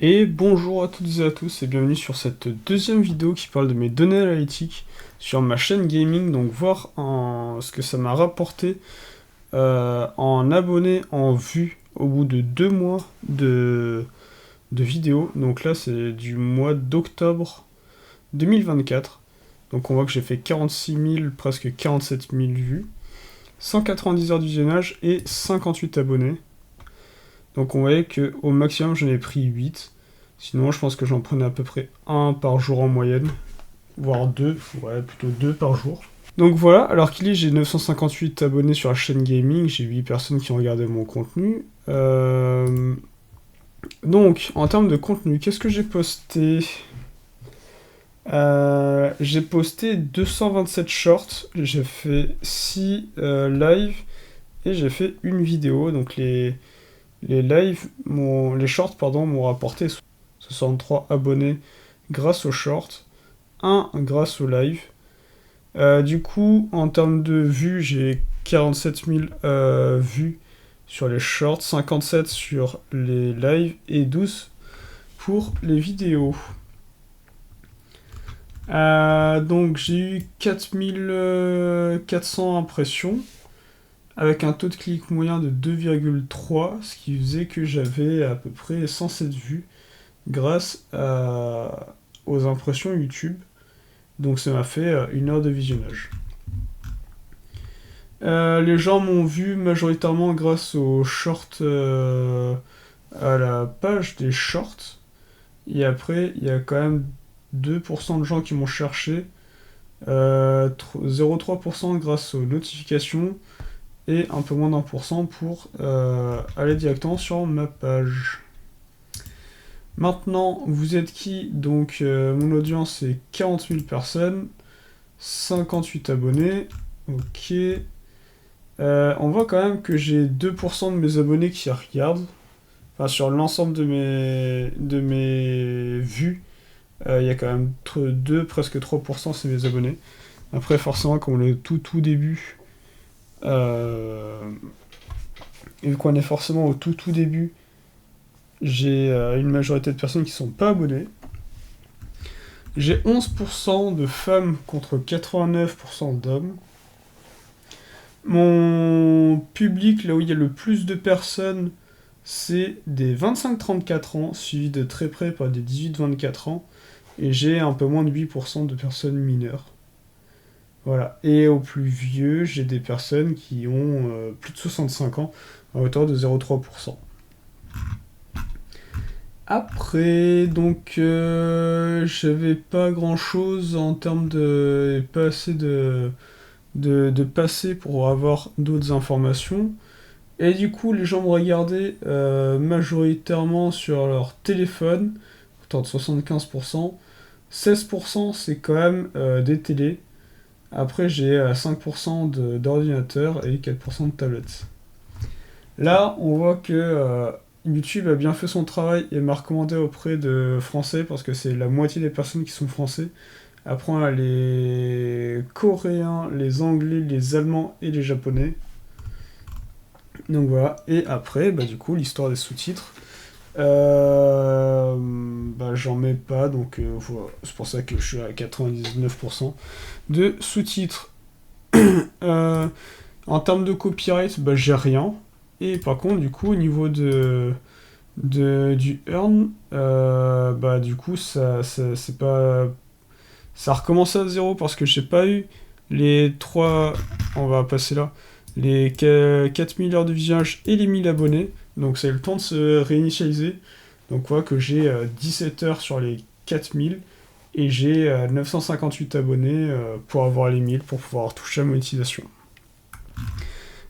Et bonjour à toutes et à tous et bienvenue sur cette deuxième vidéo qui parle de mes données analytiques sur ma chaîne gaming, donc voir ce que ça m'a rapporté en abonnés, en vues au bout de 2 mois de vidéos. Donc là c'est du mois d'octobre 2024. Donc on voit que j'ai fait 46 000, presque 47 000 vues, 190 heures de visionnage et 58 abonnés. Donc on voyait qu'au maximum j'en ai pris 8. Sinon je pense que j'en prenais à peu près 1 par jour en moyenne. Voire 2, ouais plutôt 2 par jour. Donc voilà, alors qu'il est, j'ai 958 abonnés sur la chaîne gaming, j'ai 8 personnes qui ont regardé mon contenu. Donc en termes de contenu, qu'est-ce que j'ai posté? J'ai posté 227 shorts, j'ai fait 6 lives et j'ai fait une vidéo. Donc les shorts m'ont rapporté 63 abonnés grâce aux shorts, 1 grâce au live. Du coup, en termes de vues, j'ai 47 000 vues sur les shorts, 57 sur les lives et 12 pour les vidéos. Donc j'ai eu 4400 impressions avec un taux de clic moyen de 2,3, ce qui faisait que j'avais à peu près 107 vues grâce aux impressions YouTube. Donc ça m'a fait 1 heure de visionnage. Les gens m'ont vu majoritairement grâce aux shorts, à la page des shorts. Et après, il y a quand même 2% de gens qui m'ont cherché. 0,3% grâce aux notifications. Et un peu moins d'1% pour aller directement sur ma page. Maintenant, vous êtes qui? Donc, mon audience est 40 000 personnes, 58 abonnés. Ok. On voit quand même que j'ai 2% de mes abonnés qui regardent. Enfin, sur l'ensemble de mes vues, il y a quand même 2, presque 3%, c'est mes abonnés. Après, forcément, comme on est tout début, et vu qu'on est forcément au tout début, j'ai une majorité de personnes qui sont pas abonnées. J'ai 11% de femmes contre 89% d'hommes. Mon public, là où il y a le plus de personnes, c'est des 25-34 ans, suivi de très près par des 18-24 ans. Et j'ai un peu moins de 8% de personnes mineures. Voilà. Et au plus vieux, j'ai des personnes qui ont plus de 65 ans, à hauteur de 0,3%. Après, donc, j'avais pas grand chose en termes de. Pas assez de passer pour avoir d'autres informations. Et du coup, les gens me regardaient majoritairement sur leur téléphone, autour de 75%. 16% c'est quand même des télés. Après, j'ai 5% d'ordinateurs et 4% de tablettes. Là, on voit que YouTube a bien fait son travail et m'a recommandé auprès de Français, parce que c'est la moitié des personnes qui sont français. Après, on a les Coréens, les Anglais, les Allemands et les Japonais. Donc voilà. Et après, du coup, l'histoire des sous-titres. J'en mets pas, donc voilà. C'est pour ça que je suis à 99% de sous-titres. En termes de copyright, j'ai rien. Et par contre, du coup, au niveau du earn, du coup, c'est pas. Ça a recommencé à zéro parce que j'ai pas eu les 3. On va passer là. Les 4000 heures de visionnage et les 1000 abonnés. Donc ça a eu le temps de se réinitialiser. Donc on voit que j'ai 17 heures sur les 4000 et j'ai 958 abonnés pour avoir les 1000 pour pouvoir toucher la monétisation.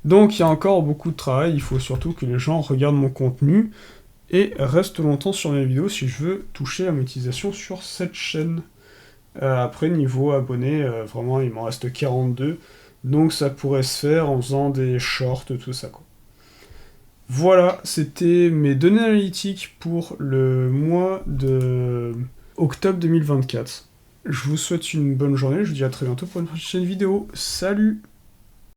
Donc il y a encore beaucoup de travail, il faut surtout que les gens regardent mon contenu et restent longtemps sur mes vidéos si je veux toucher la monétisation sur cette chaîne. Après, niveau abonnés, vraiment il m'en reste 42, donc ça pourrait se faire en faisant des shorts, tout ça quoi. Voilà, c'était mes données analytiques pour le mois de octobre 2024. Je vous souhaite une bonne journée, je vous dis à très bientôt pour une prochaine vidéo. Salut!